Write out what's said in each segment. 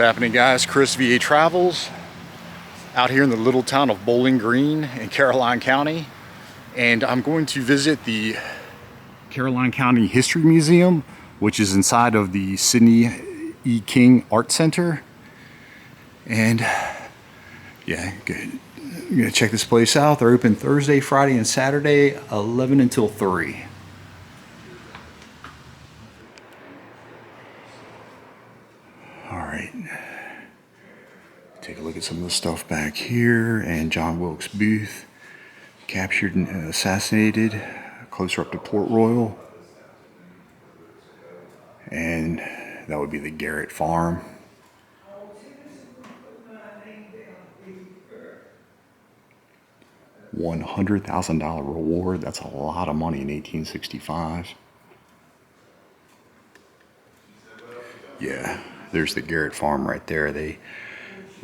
happening, guys? Chris VA Travels out here in the little town of Bowling Green in Caroline County, and I'm going to visit the Caroline County History Museum, which is inside of the Sidney E. Art Center. And yeah, good. I'm gonna check this place out. They're open Thursday, Friday, and Saturday, 11 until 3. All right. Take a look at some of the stuff back here. And John Wilkes booth, captured and assassinated, closer up to Port Royal. And that would be the Garrett Farm. $100,000 reward. That's a lot of money in 1865. Yeah, there's the Garrett Farm right there. They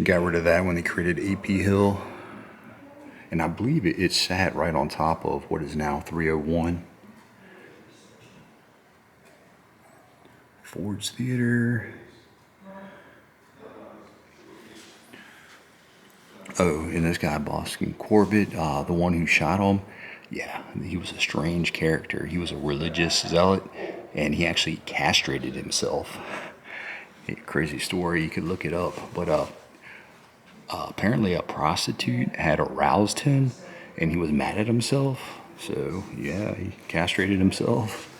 got rid of that when they created AP Hill. And I believe it sat right on top of what is now 301. Ford's Theater. Oh, and this guy, Boston Corbett, the one who shot him, yeah, he was a strange character. He was a religious zealot, and he actually castrated himself. Crazy story, you could look it up. But apparently a prostitute had aroused him, and he was mad at himself. So, yeah, he castrated himself.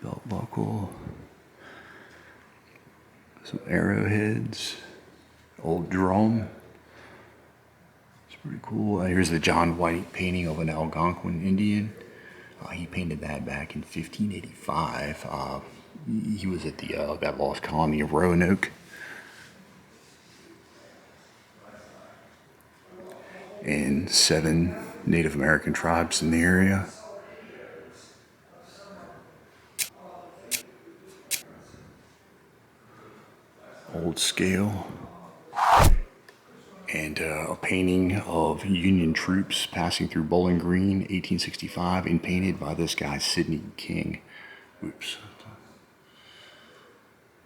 Belt buckle, some arrowheads, old drum. It's pretty cool. Here's the John White painting of an Algonquin Indian. He painted that back in 1585. He was at the that lost colony of Roanoke. And 7 Native American tribes in the area. Old scale, and a painting of Union troops passing through Bowling Green, 1865, and painted by this guy, Sidney E. Oops.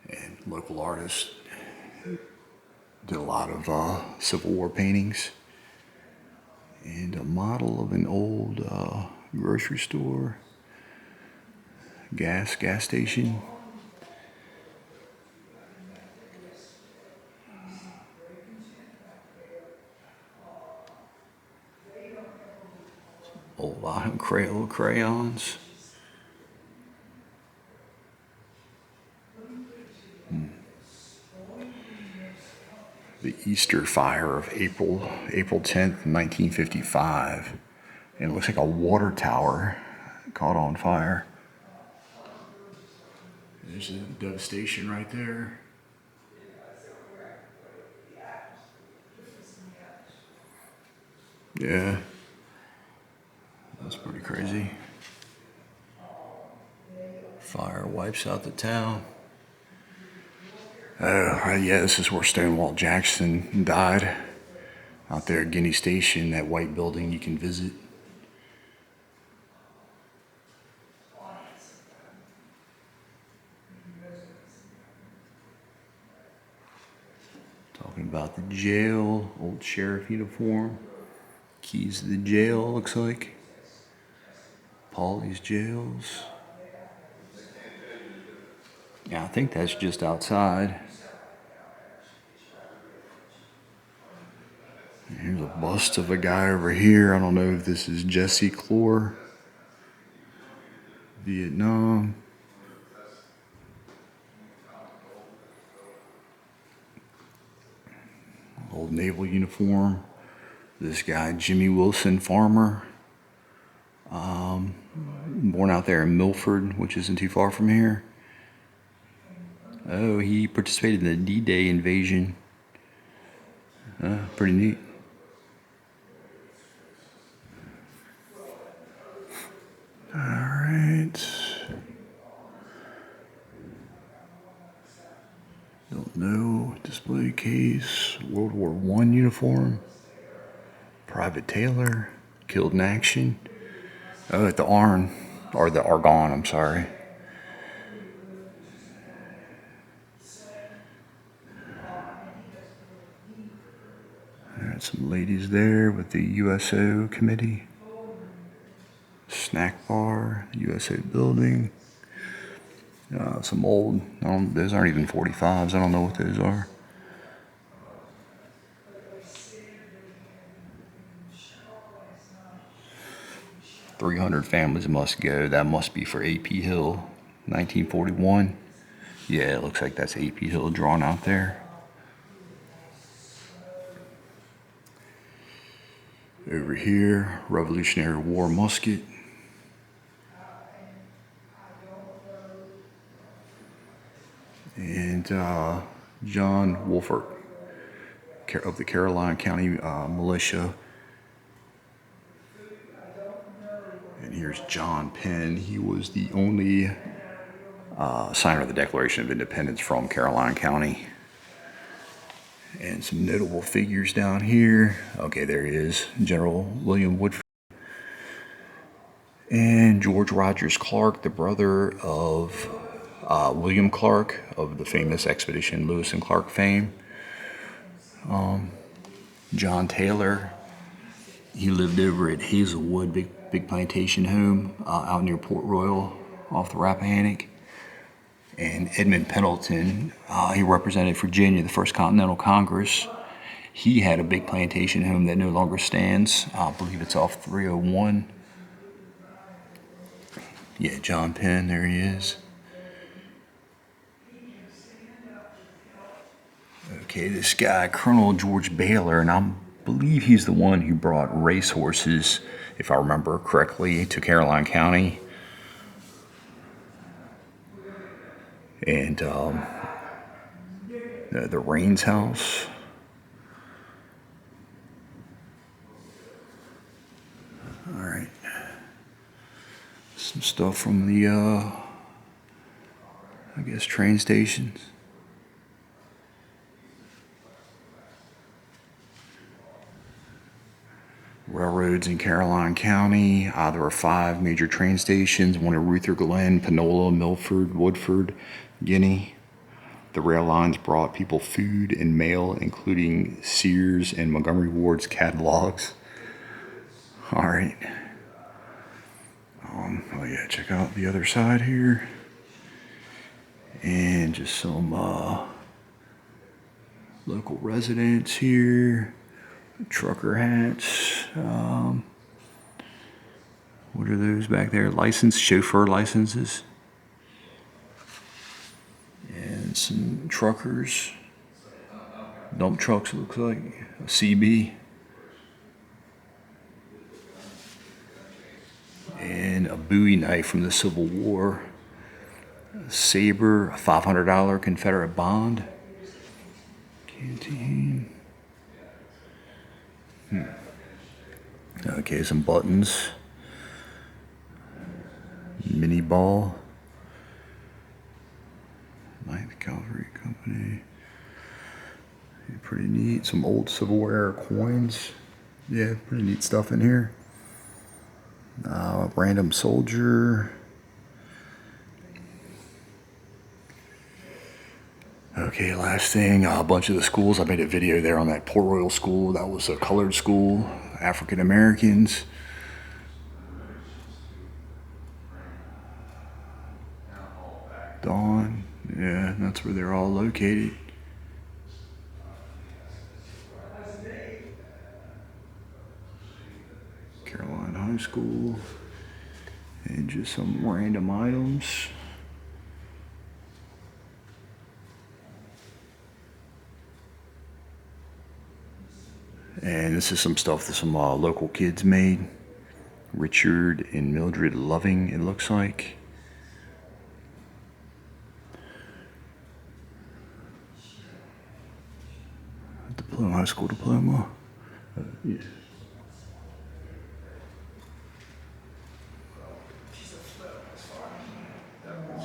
And local artists did a lot of Civil War paintings. And a model of an old grocery store, gas station. Old old crayons. The Easter fire of April 10th, 1955. And it looks like a water tower caught on fire. There's the devastation right there. Yeah. That's pretty crazy. Fire wipes out the town. Yeah, this is where Stonewall Jackson died. Out there at Guinea Station, that white building you can visit. Talking about the jail, old sheriff uniform. Keys to the jail, looks like. Paulie's Jails. Yeah, I think that's just outside. Here's a bust of a guy over here. I don't know if this is Jesse Clore. Vietnam. Old naval uniform. This guy, Jimmy Wilson, farmer. Born out there in Milford, which isn't too far from here. Oh, he participated in the D-Day invasion. Pretty neat. All right. Don't know. Display case. World War I uniform. Private Taylor. Killed in action. Oh, at the Arn, or the Argonne, I'm sorry. There's some ladies there with the USO committee. Snack bar, USO building. Some old, those aren't even 45s, I don't know what those are. "300 families must go." That must be for AP Hill, 1941. Yeah, it looks like that's AP Hill drawn out there. Over here, Revolutionary War musket. And John Wolfert of the Caroline County Militia. And here's John Penn. He was the only signer of the Declaration of Independence from Caroline County. And some notable figures down here. Okay, there he is, General William Woodford. And George Rogers Clark, the brother of William Clark of the famous Expedition Lewis and Clark fame. John Taylor, he lived over at Hazelwood, big plantation home out near Port Royal off the Rappahannock. And Edmund Pendleton, he represented Virginia, the First Continental Congress. He had a big plantation home that no longer stands. I believe it's off 301. Yeah, John Penn, there he is. Okay, this guy, Colonel George Baylor, and I believe he's the one who brought racehorses, if I remember correctly, to Caroline County. And the Rains house. All right. Some stuff from the, I guess, train stations. Railroads in Caroline County. There are 5 major train stations, one in Ruther Glen, Panola, Milford, Woodford, Guinea. The rail lines brought people food and mail, including Sears and Montgomery Ward's catalogs. All right. Oh yeah, check out the other side here. And just some local residents here. Trucker hats. What are those back there? Chauffeur licenses. And some truckers. Dump trucks, it looks like. A CB. And a Bowie knife from the Civil War. A saber, a $500 Confederate bond. Canteen. Okay, some buttons. Mini ball. Ninth Cavalry Company. Yeah, pretty neat. Some old Civil War era coins. Yeah, pretty neat stuff in here. Random soldier. Okay, last thing, a bunch of the schools. I made a video there on that Port Royal school. That was a colored school, African Americans. Dawn, yeah, that's where they're all located. Caroline High School. And just some random items. And this is some stuff that some local kids made. Richard and Mildred Loving, it looks like. Diploma, high school diploma. Yeah.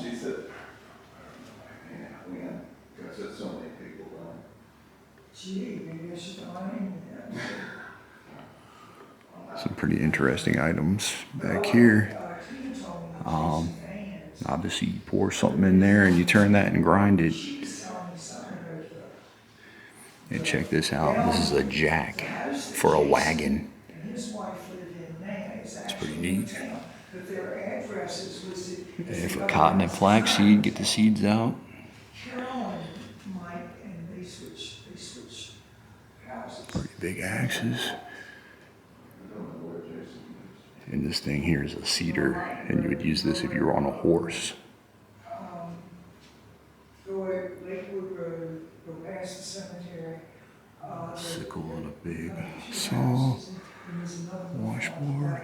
She said, I said so many people. Gee, maybe I should find that. Some pretty interesting items back here. Obviously you pour something in there and you turn that and grind it. And check this out. This is a jack for a wagon. It's pretty neat. And for cotton and flaxseed, get the seeds out. Pretty big axes. And this thing here is a cedar, and you would use this if you were on a horse. Sickle on a big saw, washboard.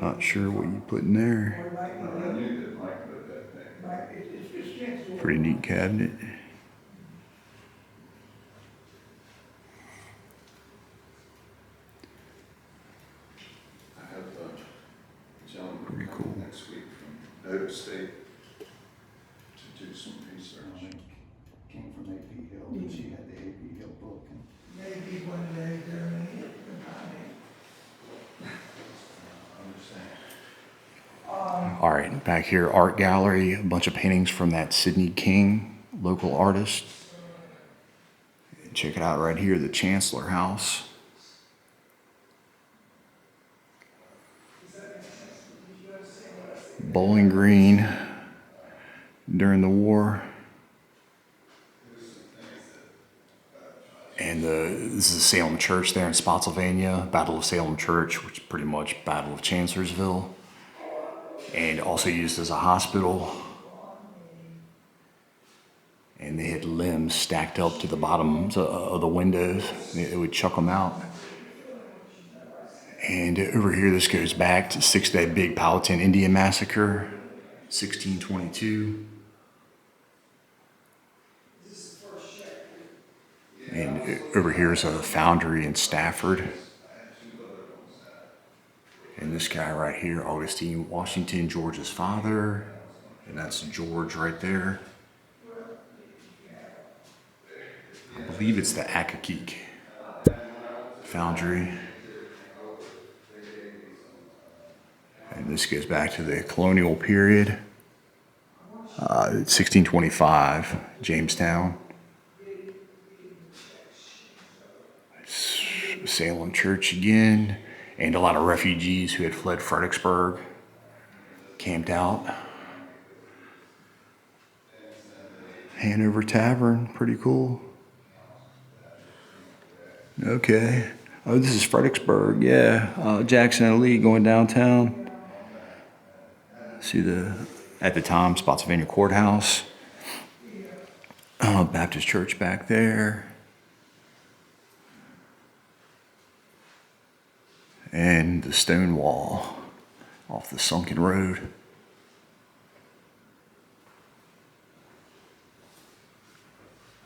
Not sure what you put in there. Pretty neat cabinet. Pretty cool. Next week from out of state to do some research. Came from AP Hill, and she had the AP Hill book. And maybe one day they're going to get All right, back here, art gallery, a bunch of paintings from that Sidney E, local artist. Check it out right here, the Chancellor House. Bowling Green during the war. And this is the Salem Church there in Spotsylvania, Battle of Salem Church, which is pretty much Battle of Chancellorsville. And also used as a hospital. And they had limbs stacked up to the bottoms of the windows. It would chuck them out. And over here, this goes back to Six-Day Big Powhatan Indian Massacre, 1622. And over here is a foundry in Stafford. And this guy right here, Augustine Washington, George's father. And that's George right there. I believe it's the Accokeek foundry. And this goes back to the colonial period. 1625, Jamestown. Salem Church again. And a lot of refugees who had fled Fredericksburg camped out. Hanover Tavern, pretty cool. Okay. Oh, this is Fredericksburg, yeah. Jackson and Lee going downtown. See at the time, Spotsylvania Courthouse. Baptist Church back there. And the stone wall off the sunken road.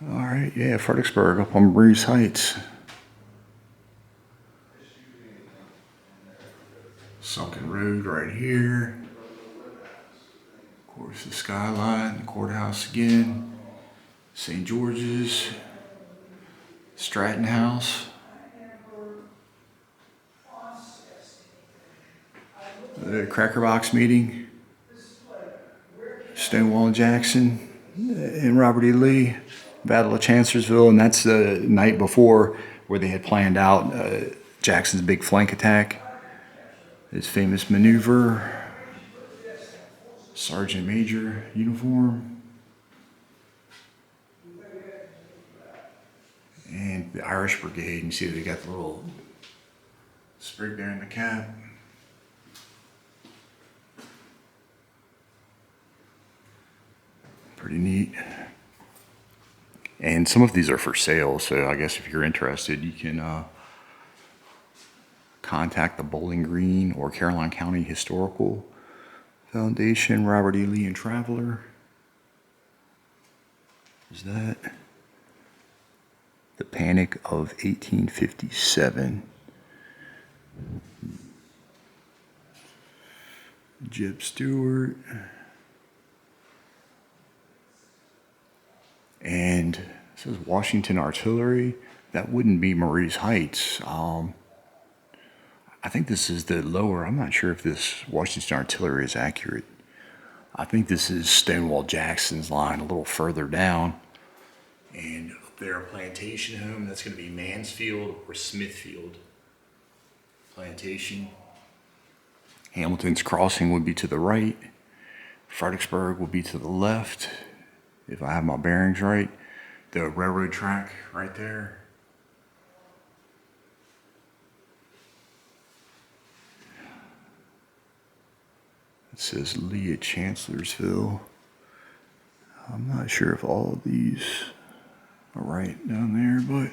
All right, yeah, Fredericksburg up on Breeze Heights. Sunken road right here. Of course, the skyline, the courthouse again. St. George's, Stratton House. The Cracker Box meeting, Stonewall Jackson and Robert E. Lee, Battle of Chancellorsville, and that's the night before where they had planned out Jackson's big flank attack. His famous maneuver, Sergeant Major uniform, and the Irish Brigade. You see they got the little sprig there in the cap. Pretty neat. And some of these are for sale, so I guess if you're interested, you can contact the Bowling Green or Caroline County Historical Foundation, Robert E. Lee and Traveler. Is that the Panic of 1857? Jeb Stewart. And it says Washington Artillery, That wouldn't be Marie's Heights. I think this is the lower. I'm not sure if this Washington Artillery is accurate. I think this is Stonewall Jackson's line a little further down. And up there, Plantation Home, that's going to be Mansfield or Smithfield. Plantation. Hamilton's Crossing would be to the right. Fredericksburg would be to the left, if I have my bearings right. The railroad track right there. It says Lee at Chancellorsville. I'm not sure if all of these are right down there, but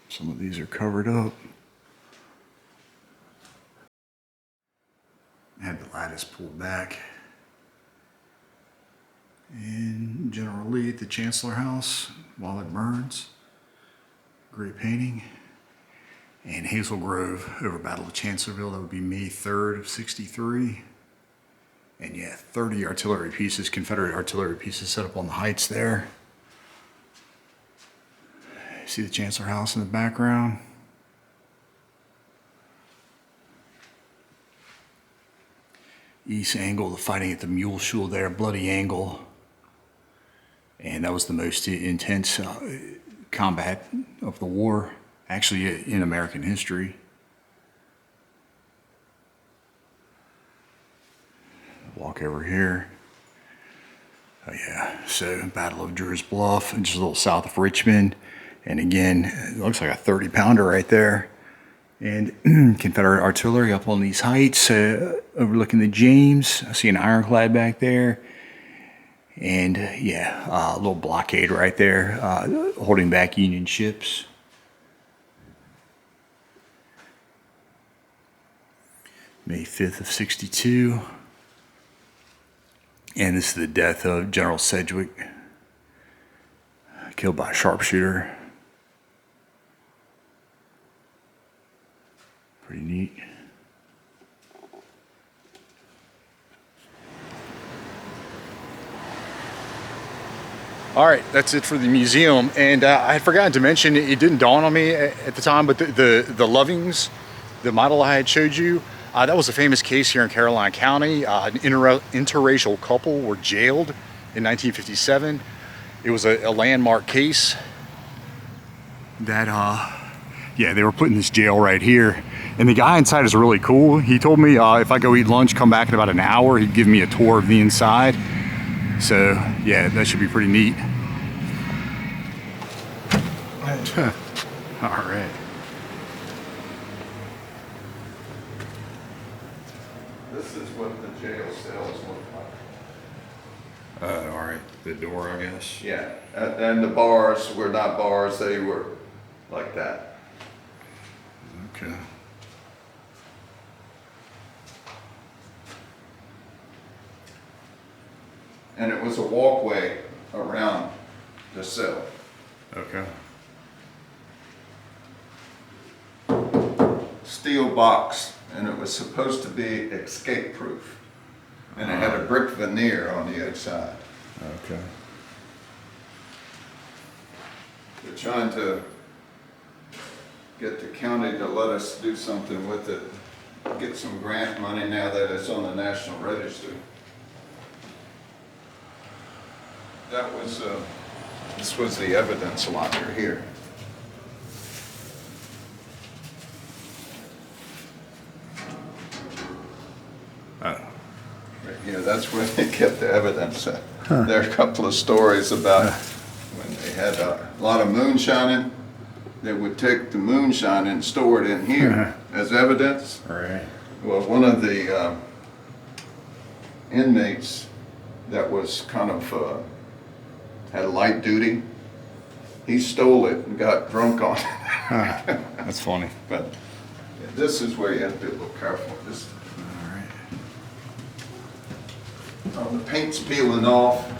some of these are covered up. I had the lattice pulled back. And General Lee at the Chancellor House while it burns. Great painting. And Hazel Grove over Battle of Chancellorsville, that would be May 3rd of 63. And yeah, 30 artillery pieces, Confederate artillery pieces set up on the heights there. See the Chancellor House in the background. East angle, the fighting at the Mule Shoal there, bloody angle. And that was the most intense combat of the war, actually in American history. Walk over here. Oh yeah, so Battle of Drury's Bluff, just a little south of Richmond. And again, it looks like a 30-pounder right there. And Confederate artillery up on these heights, overlooking the James. I see an ironclad back there. And yeah, a little blockade right there, holding back Union ships. May 5th of 62. And this is the death of General Sedgwick, killed by a sharpshooter. Pretty neat. All right, that's it for the museum. And I had forgotten to mention, it didn't dawn on me at the time, but the Lovings, the model I had showed you, that was a famous case here in Caroline County. An interracial couple were jailed in 1957. It was a landmark case that, yeah, they were put in this jail right here. And the guy inside is really cool. He told me if I go eat lunch, come back in about an hour, he'd give me a tour of the inside. So, yeah, that should be pretty neat. All right. This is what the jail cells look like. All right, the door, I guess. Yeah, and the bars were not bars, they were like that. Okay. And it was a walkway around the cell. Okay. Steel box, and it was supposed to be escape proof. And it had a brick veneer on the outside. Okay. We're trying to get the county to let us do something with it, get some grant money now that it's on the National Register. That was, this was the evidence locker here. Yeah, that's where they kept the evidence. There are a couple of stories about when they had a lot of moonshining, they would take the moonshine and store it in here as evidence. Right. Well, one of the inmates that was kind of had light duty, he stole it and got drunk on it. That's funny. But this is where you have to be a little careful. This, the paint's peeling off.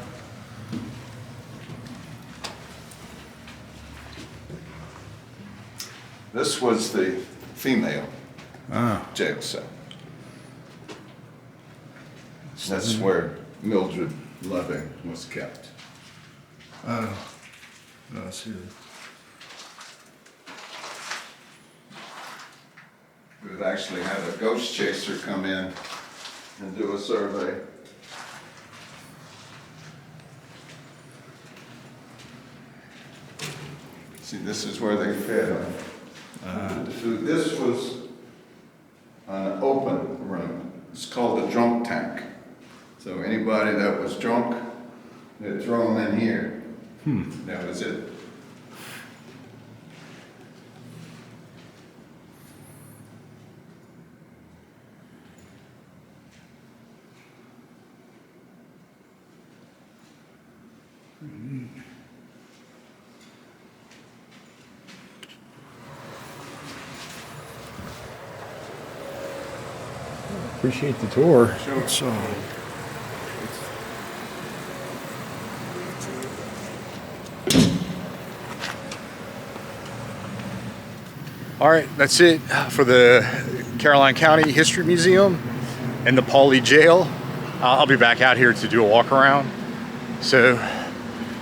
This was the female jail cell. That's where Mildred Loving was kept. Oh, Oh, that's good. We've actually had a ghost chaser come in and do a survey. See, this is where they fed them. The food. This was an open room. It's called a drunk tank. So anybody that was drunk, they'd throw them in here. That was it. Appreciate the tour. Sure. So, all right, that's it for the Caroline County History Museum and the Pouncy Jail. I'll be back out here to do a walk around. So,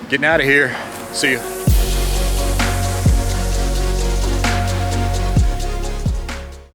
getting out of here. See you.